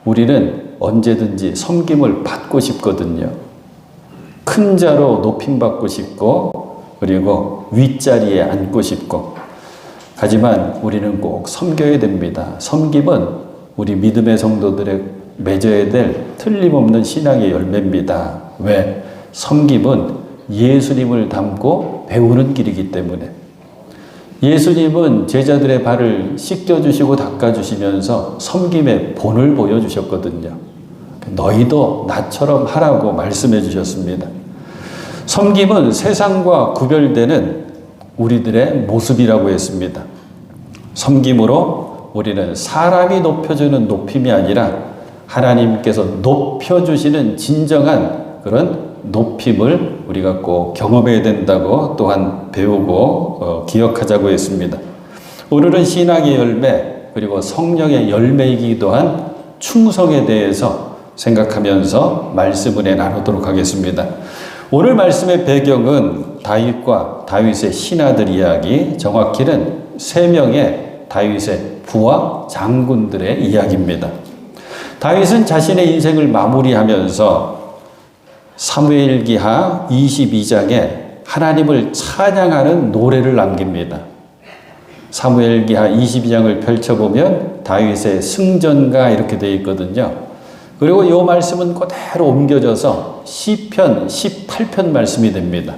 우리는 언제든지 섬김을 받고 싶거든요. 큰 자로 높임받고 싶고, 그리고 윗자리에 앉고 싶고. 하지만 우리는 꼭 섬겨야 됩니다. 섬김은 우리 믿음의 성도들의 맺어야 될 틀림없는 신앙의 열매입니다. 왜? 섬김은 예수님을 닮고 배우는 길이기 때문에. 예수님은 제자들의 발을 씻겨주시고 닦아주시면서 섬김의 본을 보여주셨거든요. 너희도 나처럼 하라고 말씀해 주셨습니다. 섬김은 세상과 구별되는 우리들의 모습이라고 했습니다. 섬김으로 우리는 사람이 높여주는 높임이 아니라 하나님께서 높여주시는 진정한 그런 높임을 우리가 꼭 경험해야 된다고 또한 배우고 기억하자고 했습니다. 오늘은 신앙의 열매 그리고 성령의 열매이기도 한 충성에 대해서 생각하면서 말씀 은혜 나누도록 하겠습니다. 오늘 말씀의 배경은 다윗과 다윗의 신하들 이야기, 정확히는 3명의 다윗의 부하 장군들의 이야기입니다. 다윗은 자신의 인생을 마무리하면서 사무엘기하 22장에 하나님을 찬양하는 노래를 남깁니다. 사무엘기하 22장을 펼쳐보면 다윗의 승전가 이렇게 되어 있거든요. 그리고 이 말씀은 그대로 옮겨져서 시편 18편 말씀이 됩니다.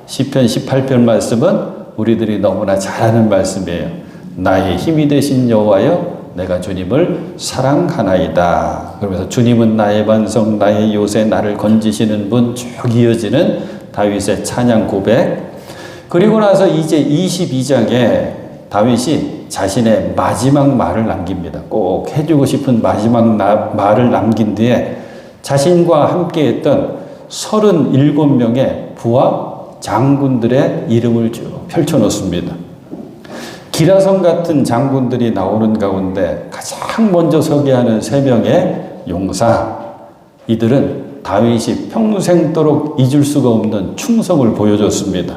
시편 18편 말씀은 우리들이 너무나 잘 아는 말씀이에요. 나의 힘이 되신 여호와여 내가 주님을 사랑하나이다. 그러면서 주님은 나의 반석, 나의 요새, 나를 건지시는 분 쭉 이어지는 다윗의 찬양 고백. 그리고 나서 이제 22장에 다윗이 자신의 마지막 말을 남깁니다. 꼭 해주고 싶은 마지막 말을 남긴 뒤에 자신과 함께 했던 37명의 부하 장군들의 이름을 쭉 펼쳐놓습니다. 기라성 같은 장군들이 나오는 가운데 가장 먼저 소개하는 3명의 용사. 이들은 다윗이 평생도록 잊을 수가 없는 충성을 보여줬습니다.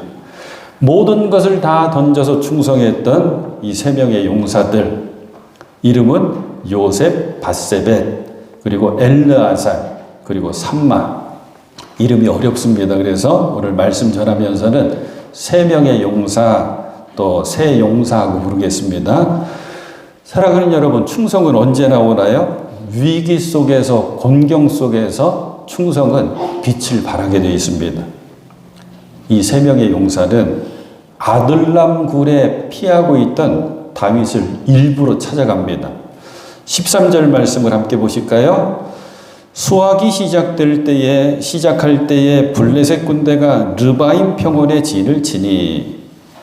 모든 것을 다 던져서 충성했던 이 3명의 용사들. 이름은 요셉, 밧세벳, 그리고 엘르아살, 그리고 삼마. 이름이 어렵습니다. 그래서 오늘 말씀 전하면서는 3명의 용사, 또 새 용사하고 부르겠습니다. 사랑하는 여러분, 충성은 언제 나오나요? 위기 속에서, 곤경 속에서 충성은 빛을 발하게 되어 있습니다. 이 3명의 용사는 아둘람 굴에 피하고 있던 다윗을 일부러 찾아갑니다. 13절 말씀을 함께 보실까요? 수확이 시작할 때에 블레셋 군대가 르바임 평원에 진을 치니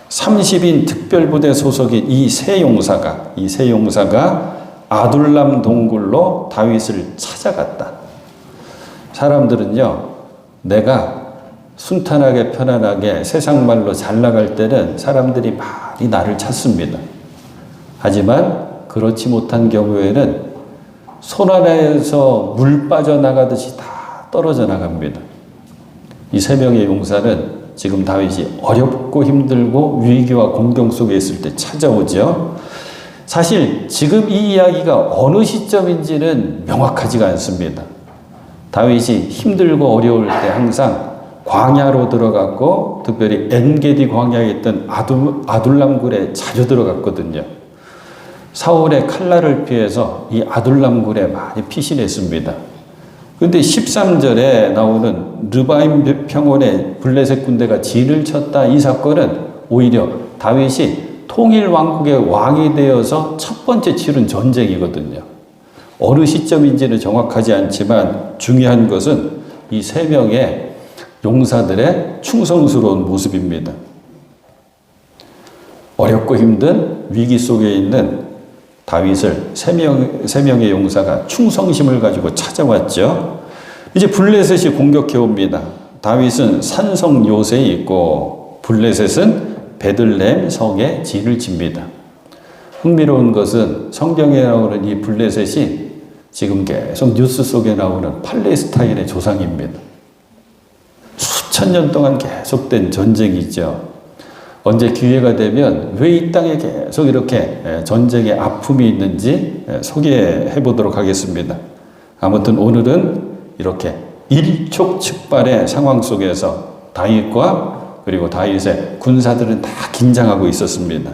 30인 특별부대 소속인 이 세 용사가 아둘람 동굴로 다윗을 찾아갔다. 사람들은요, 내가 순탄하게 편안하게 세상 말로 잘 나갈 때는 사람들이 많이 나를 찾습니다. 하지만 그렇지 못한 경우에는 손안에서 물 빠져나가듯이 다 떨어져 나갑니다. 이 3명의 용사는 지금 다윗이 어렵고 힘들고 위기와 공경 속에 있을 때 찾아오죠. 사실 지금 이 이야기가 어느 시점인지는 명확하지가 않습니다. 다윗이 힘들고 어려울 때 항상 광야로 들어갔고 특별히 엔게디 광야에 있던 아둘람굴에 자주 들어갔거든요. 사울의 칼날을 피해서 이 아둘람굴에 많이 피신했습니다. 그런데 13절에 나오는 르바임 평원에 블레셋 군대가 진을 쳤다. 이 사건은 오히려 다윗이 통일 왕국의 왕이 되어서 첫 번째 치른 전쟁이거든요. 어느 시점인지는 정확하지 않지만 중요한 것은 이 3명의 용사들의 충성스러운 모습입니다. 어렵고 힘든 위기 속에 있는 다윗을 3명의 용사가 충성심을 가지고 찾아왔죠. 이제 블레셋이 공격해 옵니다. 다윗은 산성 요새에 있고 블레셋은 베들레헴 성에 진을 칩니다. 흥미로운 것은 성경에 나오는 이 블레셋이 지금 계속 뉴스 속에 나오는 팔레스타인의 조상입니다. 수천 년 동안 계속된 전쟁이죠. 언제 기회가 되면 왜 이 땅에 계속 이렇게 전쟁의 아픔이 있는지 소개해 보도록 하겠습니다. 아무튼 오늘은 이렇게 일촉즉발의 상황 속에서 다윗과 그리고 다윗의 군사들은 다 긴장하고 있었습니다.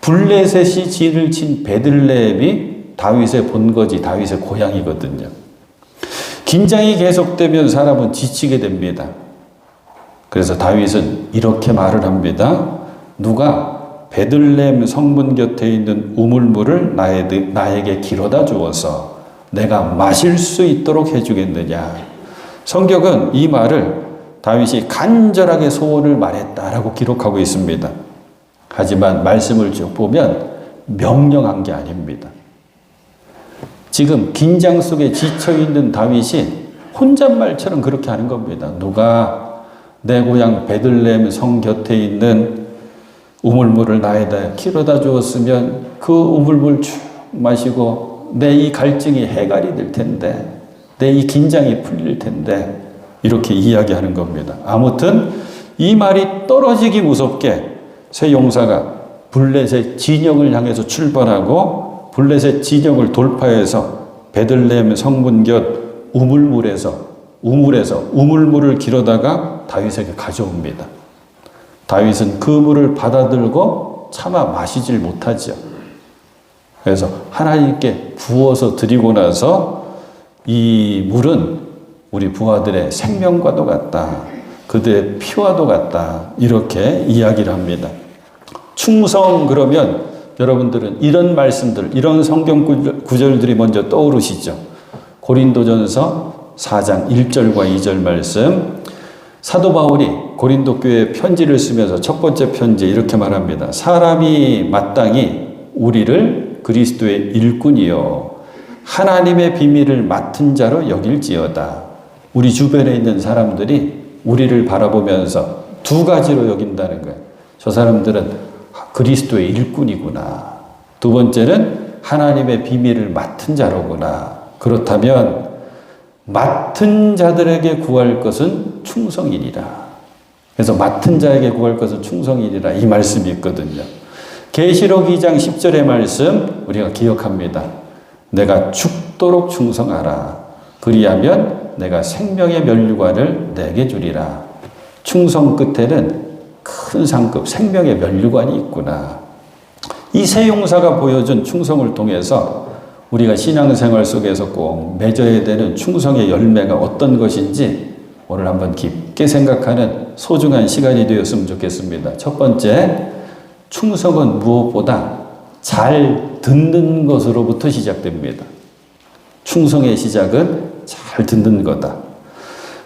블레셋이 진을 친 베들레헴이 다윗의 본거지, 다윗의 고향이거든요. 긴장이 계속되면 사람은 지치게 됩니다. 그래서 다윗은 이렇게 말을 합니다. 누가 베들레헴 성문 곁에 있는 우물물을 나에게 길어다 주어서 내가 마실 수 있도록 해주겠느냐. 성경은 이 말을 다윗이 간절하게 소원을 말했다라고 기록하고 있습니다. 하지만 말씀을 쭉 보면 명령한 게 아닙니다. 지금 긴장 속에 지쳐있는 다윗이 혼잣말처럼 그렇게 하는 겁니다. 누가 내 고향 베들레헴 성 곁에 있는 우물물을 나에다 길어다 주었으면 그 우물물 쭉 마시고 내 이 갈증이 해갈이 될 텐데, 내 이 긴장이 풀릴 텐데, 이렇게 이야기하는 겁니다. 아무튼 이 말이 떨어지기 무섭게 새 용사가 블레셋 진영을 향해서 출발하고 블레셋 진영을 돌파해서 베들레헴 성문 곁 우물물에서 우물물을 길어다가 다윗에게 가져옵니다. 다윗은 그 물을 받아들고 차마 마시질 못하죠. 그래서 하나님께 부어서 드리고 나서 이 물은 우리 부하들의 생명과도 같다. 그들의 피와도 같다. 이렇게 이야기를 합니다. 충성 그러면 여러분들은 이런 말씀들, 이런 성경 구절들이 먼저 떠오르시죠. 고린도전서 4장 1절과 2절 말씀. 사도 바울이 고린도 교회에 편지를 쓰면서 첫 번째 편지에 이렇게 말합니다. 사람이 마땅히 우리를 그리스도의 일꾼이요 하나님의 비밀을 맡은 자로 여길지어다. 우리 주변에 있는 사람들이 우리를 바라보면서 두 가지로 여긴다는 거예요. 저 사람들은 그리스도의 일꾼이구나. 두 번째는 하나님의 비밀을 맡은 자로구나. 그렇다면 맡은 자들에게 구할 것은 충성이니라. 그래서 맡은 자에게 구할 것은 충성이니라. 이 말씀이 있거든요. 계시록 2장 10절의 말씀 우리가 기억합니다. 내가 죽도록 충성하라. 그리하면 내가 생명의 면류관을 내게 주리라. 충성 끝에는 큰 상급 생명의 면류관이 있구나. 이 새 용사가 보여준 충성을 통해서 우리가 신앙생활 속에서 꼭 맺어야 되는 충성의 열매가 어떤 것인지 오늘 한번 깊게 생각하는 소중한 시간이 되었으면 좋겠습니다. 첫 번째, 충성은 무엇보다 잘 듣는 것으로부터 시작됩니다. 충성의 시작은 잘 듣는 거다.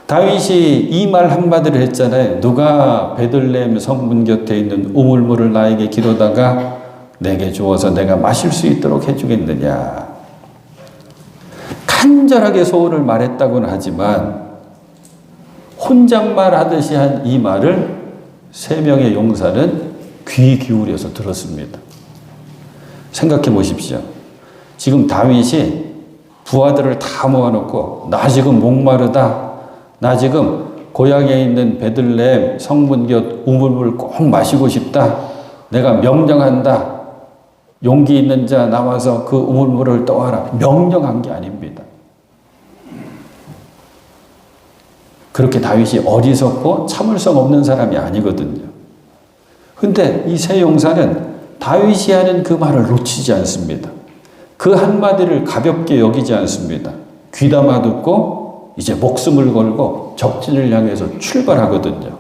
다윗이 이 말 한마디를 했잖아요. 누가 베들레헴 성문 곁에 있는 우물물을 나에게 길어다가 내게 주어서 내가 마실 수 있도록 해주겠느냐. 간절하게 소원을 말했다고는 하지만 혼잣말 하듯이 한 이 말을 세 명의 용사는 귀 기울여서 들었습니다. 생각해 보십시오. 지금 다윗이 부하들을 다 모아놓고 나 지금 목마르다. 나 지금 고향에 있는 베들레헴 성문 곁 우물물 꼭 마시고 싶다. 내가 명령한다. 용기 있는 자 나와서 그 우물물을 떠와라. 명령한 게 아닙니다. 그렇게 다윗이 어리석고 참을성 없는 사람이 아니거든요. 근데 이 세 용사는 다윗이 하는 그 말을 놓치지 않습니다. 그 한마디를 가볍게 여기지 않습니다. 귀담아 듣고 이제 목숨을 걸고 적진을 향해서 출발하거든요.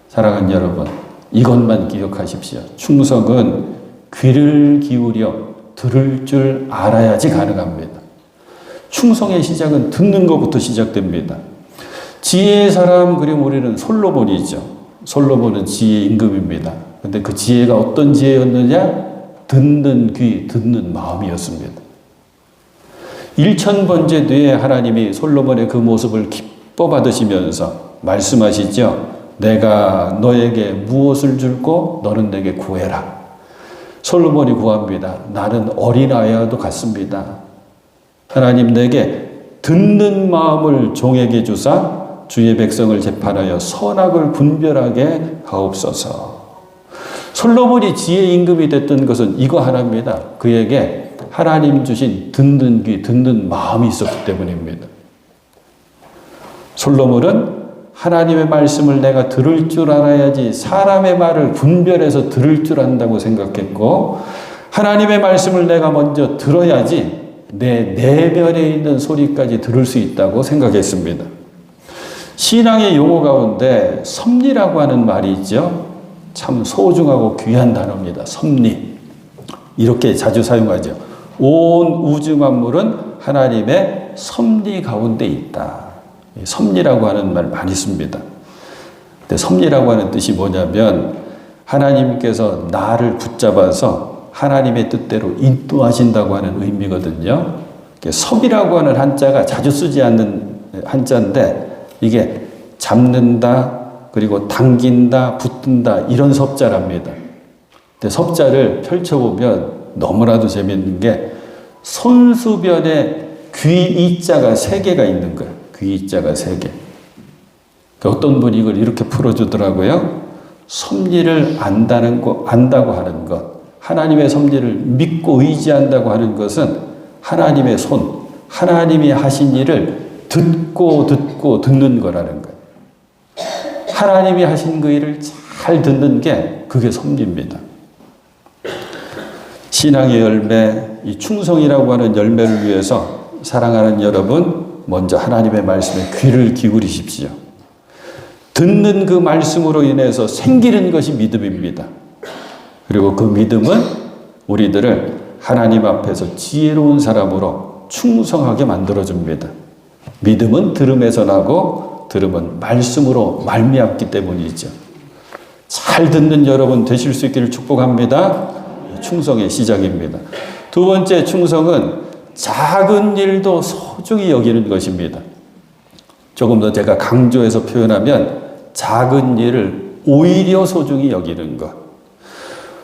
사랑하는 여러분, 이것만 기억하십시오. 충성은 귀를 기울여 들을 줄 알아야지 가능합니다. 충성의 시작은 듣는 것부터 시작됩니다. 지혜의 사람 그림 우리는 솔로몬이죠. 솔로몬은 지혜의 임금입니다. 근데 그 지혜가 어떤 지혜였느냐? 듣는 귀, 듣는 마음이었습니다. 1000번째 뒤에 하나님이 솔로몬의 그 모습을 기뻐 받으시면서 말씀하시죠. 내가 너에게 무엇을 줄고 너는 내게 구해라. 솔로몬이 구합니다. 나는 어린아이와도 같습니다. 하나님 내게 듣는 마음을 종에게 주사 주의 백성을 재판하여 선악을 분별하게 하옵소서. 솔로몬이 지혜의 임금이 됐던 것은 이거 하나입니다. 그에게 하나님 주신 듣는 귀, 듣는 마음이 있었기 때문입니다. 솔로몬은 하나님의 말씀을 내가 들을 줄 알아야지 사람의 말을 분별해서 들을 줄 안다고 생각했고, 하나님의 말씀을 내가 먼저 들어야지 내 내면에 있는 소리까지 들을 수 있다고 생각했습니다. 신앙의 용어 가운데 섭리라고 하는 말이 있죠. 참 소중하고 귀한 단어입니다. 섭리. 이렇게 자주 사용하죠. 온 우주 만물은 하나님의 섭리 가운데 있다. 섭리라고 하는 말 많이 씁니다. 근데 섭리라고 하는 뜻이 뭐냐면 하나님께서 나를 붙잡아서 하나님의 뜻대로 인도하신다고 하는 의미거든요. 섭이라고 하는 한자가 자주 쓰지 않는 한자인데 이게 잡는다, 그리고 당긴다, 붙든다 이런 섭자랍니다. 근데 섭자를 펼쳐보면 너무나도 재밌는 게 손수변에 귀이자가 3개가 있는 거예요. 귀이자가 3개. 어떤 분이 이걸 이렇게 풀어주더라고요. 섭리를 안다고 하는 것, 하나님의 섭리를 믿고 의지한다고 하는 것은 하나님의 손, 하나님이 하신 일을 듣고 듣는 거라는 거예요. 하나님이 하신 그 일을 잘 듣는 게 그게 섭리입니다. 신앙의 열매, 이 충성이라고 하는 열매를 위해서 사랑하는 여러분, 먼저 하나님의 말씀에 귀를 기울이십시오. 듣는 그 말씀으로 인해서 생기는 것이 믿음입니다. 그리고 그 믿음은 우리들을 하나님 앞에서 지혜로운 사람으로 충성하게 만들어줍니다. 믿음은 들음에서 나고 들음은 말씀으로 말미암기 때문이죠. 잘 듣는 여러분 되실 수 있기를 축복합니다. 충성의 시작입니다. 두 번째 충성은 작은 일도 소중히 여기는 것입니다. 조금 더 제가 강조해서 표현하면 작은 일을 오히려 소중히 여기는 것.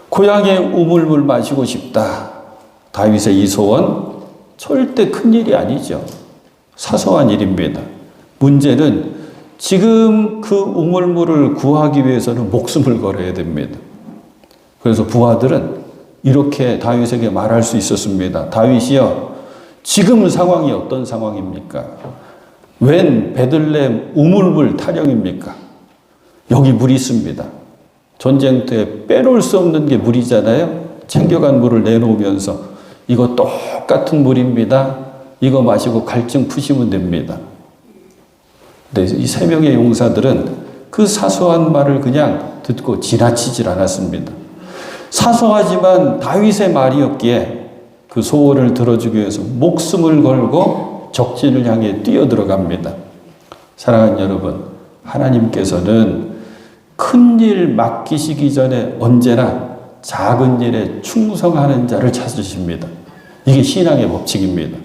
고향에 우물물 마시고 싶다. 다윗의 이 소원 절대 큰 일이 아니죠. 사소한 일입니다. 문제는 지금 그 우물물을 구하기 위해서는 목숨을 걸어야 됩니다. 그래서 부하들은 이렇게 다윗에게 말할 수 있었습니다. 다윗이여, 지금 상황이 어떤 상황입니까? 웬 베들레헴 우물물 타령입니까? 여기 물이 있습니다. 전쟁터에 빼놓을 수 없는 게 물이잖아요. 챙겨간 물을 내놓으면서 이거 똑같은 물입니다. 이거 마시고 갈증 푸시면 됩니다. 근데 이 3명의 용사들은 그 사소한 말을 그냥 듣고 지나치질 않았습니다. 사소하지만 다윗의 말이었기에 그 소원을 들어주기 위해서 목숨을 걸고 적진을 향해 뛰어들어갑니다. 사랑하는 여러분, 하나님께서는 큰 일 맡기시기 전에 언제나 작은 일에 충성하는 자를 찾으십니다. 이게 신앙의 법칙입니다.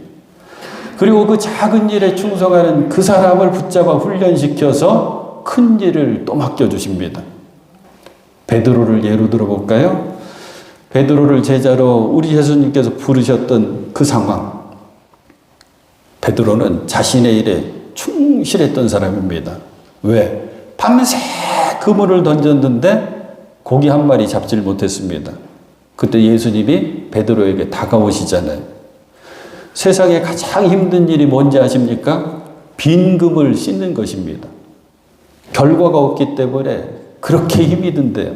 그리고 그 작은 일에 충성하는 그 사람을 붙잡아 훈련시켜서 큰 일을 또 맡겨주십니다. 베드로를 예로 들어볼까요? 베드로를 제자로 우리 예수님께서 부르셨던 그 상황. 베드로는 자신의 일에 충실했던 사람입니다. 왜? 밤새 그물을 던졌는데 고기 한 마리 잡질 못했습니다. 그때 예수님이 베드로에게 다가오시잖아요. 세상에 가장 힘든 일이 뭔지 아십니까? 빈 그물 씻는 것입니다. 결과가 없기 때문에 그렇게 힘이 든대요.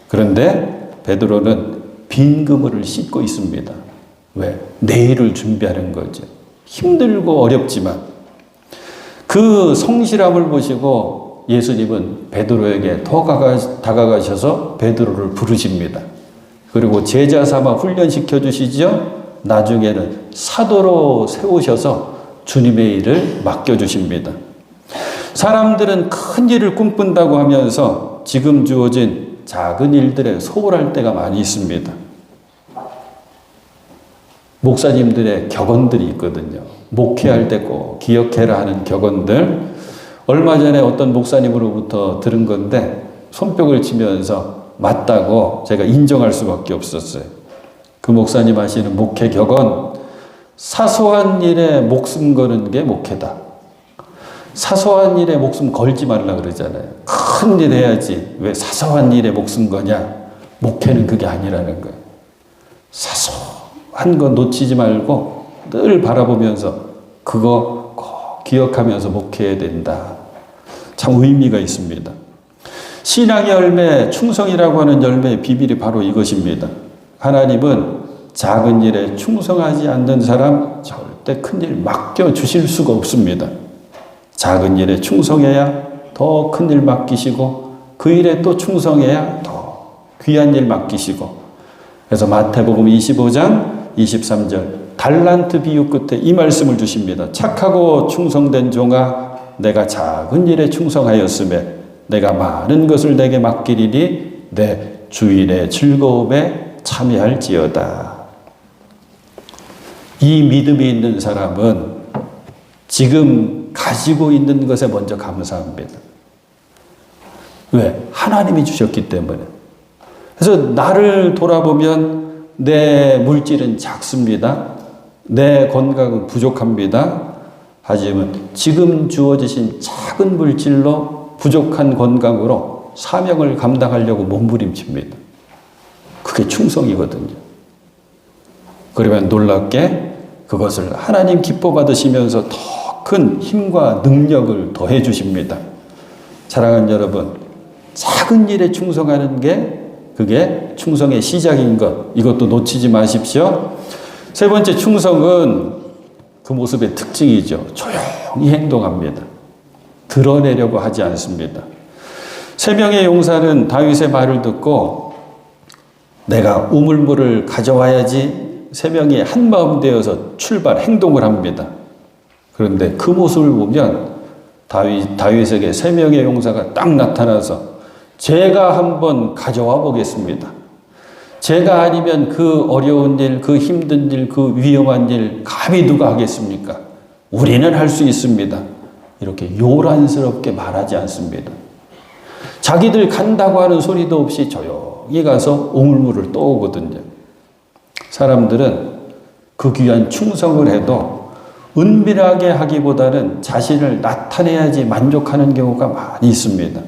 그런데 베드로는 빈 그물을 씻고 있습니다. 왜? 내일을 준비하는 거죠. 힘들고 어렵지만 그 성실함을 보시고 예수님은 베드로에게 더 다가가셔서 베드로를 부르십니다. 그리고 제자 삼아 훈련시켜 주시죠. 나중에는 사도로 세우셔서 주님의 일을 맡겨주십니다. 사람들은 큰 일을 꿈꾼다고 하면서 지금 주어진 작은 일들에 소홀할 때가 많이 있습니다. 목사님들의 격언들이 있거든요. 목회할 때 꼭 기억해라 하는 격언들. 얼마 전에 어떤 목사님으로부터 들은 건데 손뼉을 치면서 맞다고 제가 인정할 수밖에 없었어요. 그 목사님 하시는 목회 격언, 사소한 일에 목숨 거는 게 목회다. 사소한 일에 목숨 걸지 말라 그러잖아요. 큰 일 해야지. 왜 사소한 일에 목숨 거냐? 목회는 그게 아니라는 거예요. 사소한 한 거 놓치지 말고 늘 바라보면서 그거 꼭 기억하면서 목회해야 된다. 참 의미가 있습니다. 신앙의 열매, 충성이라고 하는 열매의 비밀이 바로 이것입니다. 하나님은 작은 일에 충성하지 않는 사람 절대 큰일 맡겨주실 수가 없습니다. 작은 일에 충성해야 더 큰 일 맡기시고 그 일에 또 충성해야 더 귀한 일 맡기시고 그래서 마태복음 25장 23절 달란트 비유 끝에 이 말씀을 주십니다. 착하고 충성된 종아 내가 작은 일에 충성하였으며 내가 많은 것을 내게 맡기리니 내 주인의 즐거움에 참여할지어다. 이 믿음이 있는 사람은 지금 가지고 있는 것에 먼저 감사합니다. 왜? 하나님이 주셨기 때문에. 그래서 나를 돌아보면 내 물질은 작습니다. 내 건강은 부족합니다. 하지만 지금 주어지신 작은 물질로 부족한 건강으로 사명을 감당하려고 몸부림칩니다. 그게 충성이거든요. 그러면 놀랍게 그것을 하나님 기뻐 받으시면서 더 큰 힘과 능력을 더해 주십니다. 사랑하는 여러분, 작은 일에 충성하는 게 그게 충성의 시작인 것, 이것도 놓치지 마십시오. 세 번째 충성은 그 모습의 특징이죠. 조용히 행동합니다. 드러내려고 하지 않습니다. 세 명의 용사는 다윗의 말을 듣고 내가 우물물을 가져와야지 세 명이 한마음 되어서 출발, 행동을 합니다. 그런데 그 모습을 보면 다윗에게 세 명의 용사가 딱 나타나서 제가 한번 가져와 보겠습니다. 제가 아니면 그 어려운 일, 그 힘든 일, 그 위험한 일 감히 누가 하겠습니까? 우리는 할 수 있습니다. 이렇게 요란스럽게 말하지 않습니다. 자기들 간다고 하는 소리도 없이 조용히 가서 우물물을 떠오거든요. 사람들은 그 귀한 충성을 해도 은밀하게 하기보다는 자신을 나타내야지 만족하는 경우가 많이 있습니다.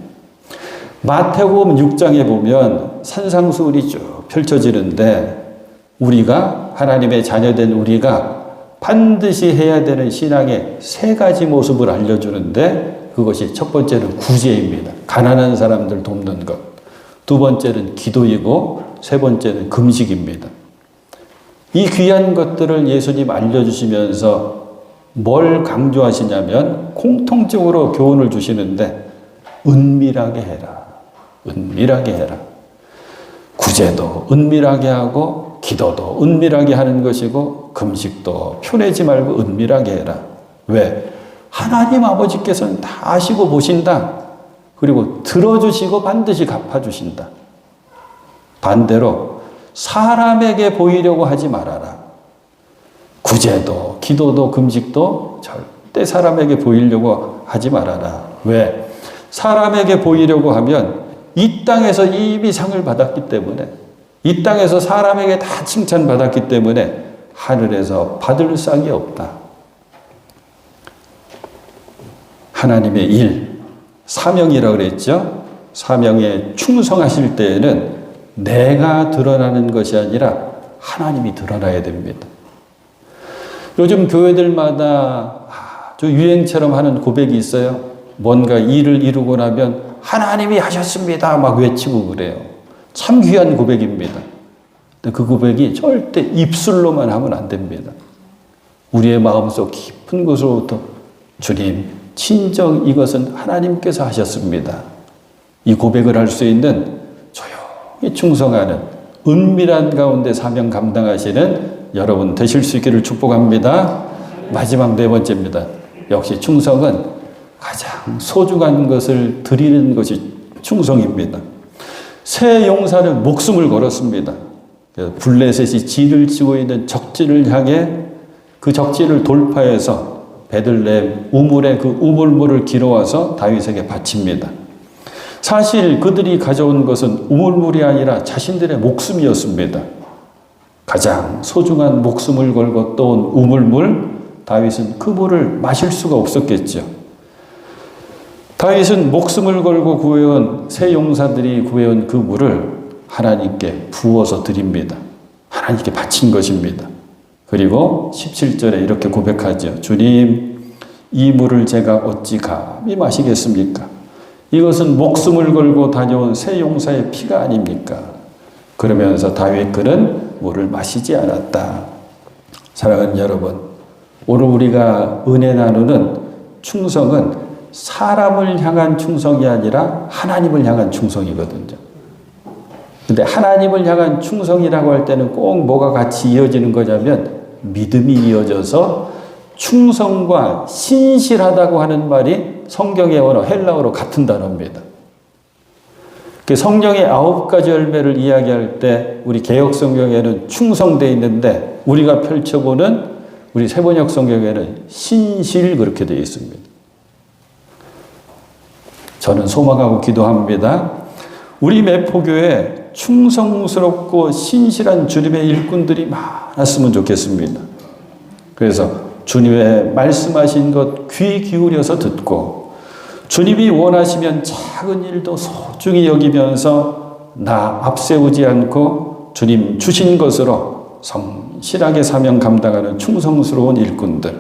마태복음 6장에 보면 산상수훈이 쭉 펼쳐지는데 우리가 하나님의 자녀된 우리가 반드시 해야 되는 신앙의 세 가지 모습을 알려주는데 그것이 첫 번째는 구제입니다. 가난한 사람들 돕는 것. 두 번째는 기도이고 세 번째는 금식입니다. 이 귀한 것들을 예수님 알려주시면서 뭘 강조하시냐면 공통적으로 교훈을 주시는데 은밀하게 해라. 은밀하게 해라. 구제도 은밀하게 하고 기도도 은밀하게 하는 것이고 금식도 표내지 말고 은밀하게 해라. 왜? 하나님 아버지께서는 다 아시고 보신다. 그리고 들어주시고 반드시 갚아주신다. 반대로 사람에게 보이려고 하지 말아라. 구제도 기도도 금식도 절대 사람에게 보이려고 하지 말아라. 왜? 사람에게 보이려고 하면 이 땅에서 이미 상을 받았기 때문에 이 땅에서 사람에게 다 칭찬받았기 때문에 하늘에서 받을 상이 없다. 하나님의 일, 사명이라고 그랬죠. 사명에 충성하실 때에는 내가 드러나는 것이 아니라 하나님이 드러나야 됩니다. 요즘 교회들마다 아주 유행처럼 하는 고백이 있어요. 뭔가 일을 이루고 나면 하나님이 하셨습니다 막 외치고 그래요. 참 귀한 고백입니다. 근데 그 고백이 절대 입술로만 하면 안 됩니다. 우리의 마음속 깊은 곳으로부터 주님, 진정 이것은 하나님께서 하셨습니다. 이 고백을 할 수 있는 조용히 충성하는 은밀한 가운데 사명 감당하시는 여러분 되실 수 있기를 축복합니다. 마지막 네 번째입니다. 역시 충성은 가장 소중한 것을 드리는 것이 충성입니다. 세 용사는 목숨을 걸었습니다. 블레셋이 진을 치고 있는 적진을 향해 그 적진을 돌파해서 베들레헴 우물에 그 우물물을 길어와서 다윗에게 바칩니다. 사실 그들이 가져온 것은 우물물이 아니라 자신들의 목숨이었습니다. 가장 소중한 목숨을 걸고 떠온 우물물, 다윗은 그 물을 마실 수가 없었겠죠. 다윗은 목숨을 걸고 구해온 세 용사들이 구해온 그 물을 하나님께 부어서 드립니다. 하나님께 바친 것입니다. 그리고 17절에 이렇게 고백하죠. 주님, 이 물을 제가 어찌 감히 마시겠습니까? 이것은 목숨을 걸고 다녀온 새 용사의 피가 아닙니까? 그러면서 다윗 그는 물을 마시지 않았다. 사랑하는 여러분, 오늘 우리가 은혜 나누는 충성은 사람을 향한 충성이 아니라 하나님을 향한 충성이거든요. 근데 하나님을 향한 충성이라고 할 때는 꼭 뭐가 같이 이어지는 거냐면 믿음이 이어져서 충성과 신실하다고 하는 말이 성경의 언어 헬라어로 같은 단어입니다. 그 성령의 9가지 열매를 이야기할 때 우리 개역 성경에는 충성되어 있는데 우리가 펼쳐보는 우리 세번역 성경에는 신실 그렇게 되어 있습니다. 저는 소망하고 기도합니다. 우리 매포교회에 충성스럽고 신실한 주님의 일꾼들이 많았으면 좋겠습니다. 그래서 주님의 말씀하신 것 귀 기울여서 듣고 주님이 원하시면 작은 일도 소중히 여기면서 나 앞세우지 않고 주님 주신 것으로 성실하게 사명 감당하는 충성스러운 일꾼들.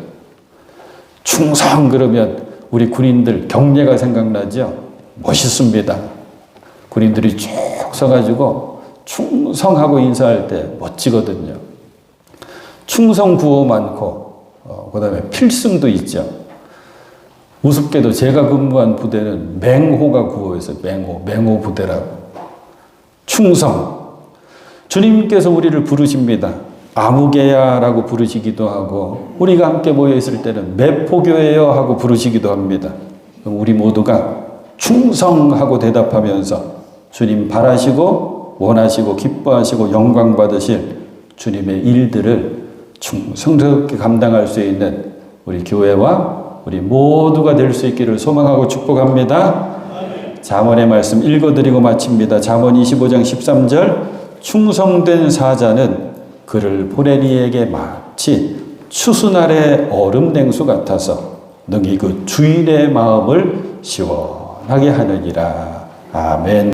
충성 그러면 우리 군인들 경례가 생각나죠? 멋있습니다. 군인들이 쭉 서가지고 충성하고 인사할 때 멋지거든요. 충성 구호 많고 그 다음에 필승도 있죠. 우습게도 제가 근무한 부대는 맹호가 구호였어요. 맹호 부대라고. 충성. 주님께서 우리를 부르십니다. 아무개야라고 부르시기도 하고 우리가 함께 모여 있을 때는 매포교회여 하고 부르시기도 합니다. 그럼 우리 모두가 충성하고 대답하면서 주님 바라시고 원하시고 기뻐하시고 영광 받으실 주님의 일들을 충성스럽게 감당할 수 있는 우리 교회와 우리 모두가 될 수 있기를 소망하고 축복합니다. 잠언의 말씀 읽어드리고 마칩니다. 잠언 25장 13절 충성된 사자는 그를 보낸 이에게 마치 추수 날의 얼음 냉수 같아서 능히 그 주인의 마음을 시원하게 하느니라. 아멘.